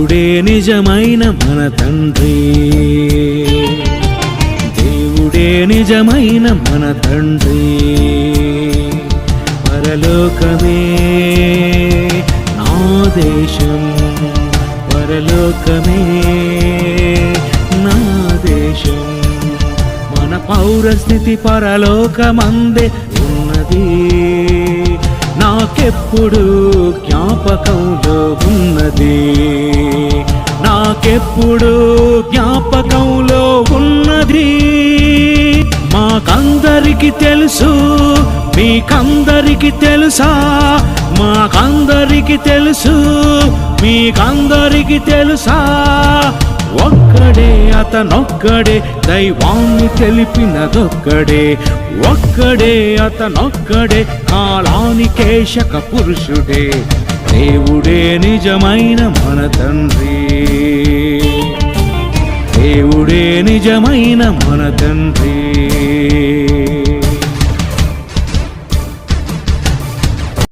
దేవుడే నిజమైన మన తండ్రి, దేవుడే నిజమైన మన తండ్రి. పరలోకమే నా దేశం, పరలోకమే నా దేశం. మన పౌరస్థితి పరలోకమందే ఉన్నది, నాకెప్పుడు జ్ఞాపకంలో ఉన్నది, నాకెప్పుడు జ్ఞాపకంలో ఉన్నది. మాకందరికి తెలుసు, మీకందరికి తెలుసా? మాకందరికి తెలుసు, మీకందరికి తెలుసా? ఒక్కడే అతనొక్కడే, దైవాన్ని తెలిపినదొక్కడే. ఒక్కడే అతనొక్కడే, కాలానికే శక పురుషుడే. దేవుడే నిజమైన మన తండ్రి, దేవుడే నిజమైన మన తండ్రి.